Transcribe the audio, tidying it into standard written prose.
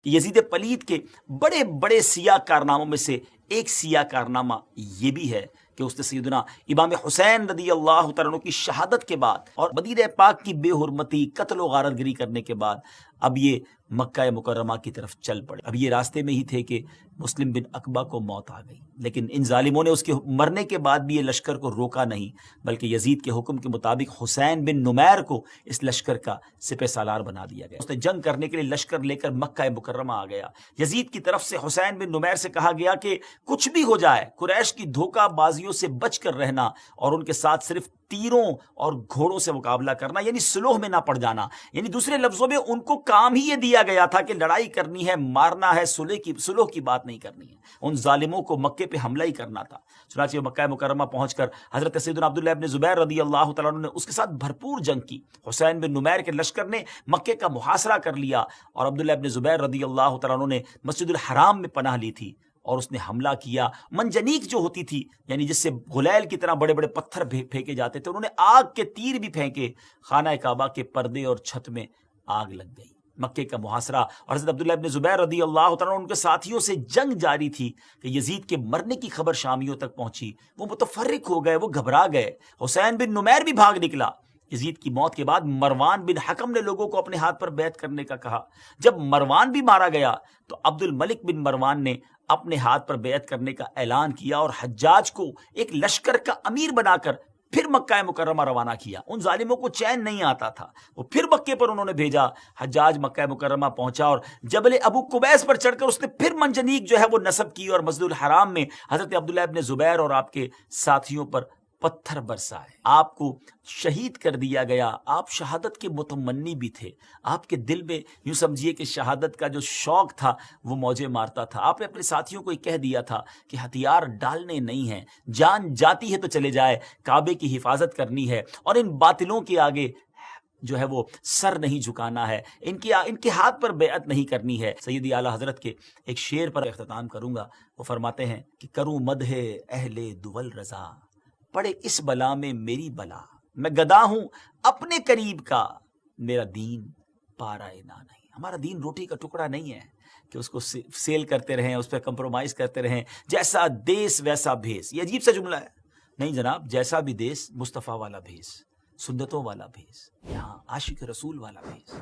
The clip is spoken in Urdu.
یزید پلید کے بڑے بڑے سیاہ کارناموں میں سے ایک سیاہ کارنامہ یہ بھی ہے کہ اس نے سیدنا امام حسین رضی اللہ تعالیٰ عنہ کی شہادت کے بعد اور مدینہ پاک کی بے حرمتی، قتل و غارت گری کرنے کے بعد اب یہ مکہ مکرمہ کی طرف چل پڑے۔ اب یہ راستے میں ہی تھے کہ مسلم بن عقبہ کو موت آ گئی، لیکن ان ظالموں نے اس کے مرنے کے بعد بھی یہ لشکر کو روکا نہیں، بلکہ یزید کے حکم کے مطابق حسین بن نمیر کو اس لشکر کا سپہ سالار بنا دیا گیا۔ اس نے جنگ کرنے کے لیے لشکر لے کر مکہ مکرمہ آ گیا۔ یزید کی طرف سے حسین بن نمیر سے کہا گیا کہ کچھ بھی ہو جائے قریش کی دھوکہ بازیوں سے بچ کر رہنا اور ان کے ساتھ صرف تیروں اور گھوڑوں سے مقابلہ کرنا، یعنی سلوح میں نہ پڑ جانا۔ یعنی دوسرے لفظوں میں ان کو کام ہی یہ دیا گیا تھا کہ لڑائی کرنی ہے، مارنا ہے، سلوح کی بات نہیں کرنی ہے، ان ظالموں کو مکے پہ حملہ ہی کرنا تھا۔ چنانچہ مکہ مکرمہ پہنچ کر حضرت سیدنا عبداللہ ابن زبیر رضی اللہ تعالیٰ عنہ نے اس کے ساتھ بھرپور جنگ کی۔ حسین بن نمیر کے لشکر نے مکے کا محاصرہ کر لیا اور عبداللہ ابن زبیر رضی اللہ تعالیٰ عنہ نے مسجد الحرام میں پناہ لی تھی اور اس نے حملہ کیا۔ منجنیق جو ہوتی تھی، یعنی جس سے غلیل کی طرح بڑے بڑے پتھر پھینکے جاتے تھے، انہوں نے آگ کے تیر بھی پھینکے، خانہ کعبہ کے پردے اور چھت میں آگ لگ گئی۔ مکے کا محاصرہ اور حضرت عبداللہ ابن زبیر رضی اللہ تعالیٰ عنہ ان کے ساتھیوں سے جنگ جاری تھی کہ یزید کے مرنے کی خبر شامیوں تک پہنچی۔ وہ متفرق ہو گئے، وہ گھبرا گئے۔ حسین بن نمیر بھی بھاگ نکلا۔ یزید کی موت کے بعد مروان بن حکم نے لوگوں کو اپنے ہاتھ پر بیعت کرنے کا کہا۔ جب مروان بھی مارا گیا تو عبد الملک بن مروان نے اپنے ہاتھ پر بیعت کرنے کا اعلان کیا اور حجاج کو ایک لشکر کا امیر بنا کر پھر مکہ مکرمہ روانہ کیا۔ ان ظالموں کو چین نہیں آتا تھا، وہ پھر مکے پر انہوں نے بھیجا۔ حجاج مکہ مکرمہ پہنچا اور جبل ابو قبیس پر چڑھ کر اس نے پھر منجنیق جو ہے وہ نصب کی اور مسجد الحرام میں حضرت عبداللہ ابن زبیر اور آپ کے ساتھیوں پر پتھر برسائے۔ آپ کو شہید کر دیا گیا۔ آپ شہادت کے متمنی بھی تھے، آپ کے دل میں یوں سمجھیے کہ شہادت کا جو شوق تھا وہ موجیں مارتا تھا۔ آپ نے اپنے ساتھیوں کو یہ کہہ دیا تھا کہ ہتھیار ڈالنے نہیں ہیں، جان جاتی ہے تو چلے جائے، کعبے کی حفاظت کرنی ہے اور ان باطلوں کے آگے جو ہے وہ سر نہیں جھکانا ہے، ان کے ہاتھ پر بیعت نہیں کرنی ہے۔ سیدی اعلیٰ حضرت کے ایک شعر پر اختتام کروں گا۔ وہ فرماتے ہیں کہ کروں مدح اہل دول رضا، پڑے اس بلا میں میری بلا، میں گدا ہوں اپنے قریب کا، میرا دین پارائے نہ نہیں۔ ہمارا دین روٹی کا ٹکڑا نہیں ہے کہ اس کو سیل کرتے رہیں، اس پہ کمپرومائز کرتے رہیں، جیسا دیس ویسا بھیس۔ یہ عجیب سا جملہ ہے، نہیں جناب، جیسا بھی دیس مصطفیٰ والا بھیس، سنتوں والا بھیس، یہاں عاشق رسول والا بھیس۔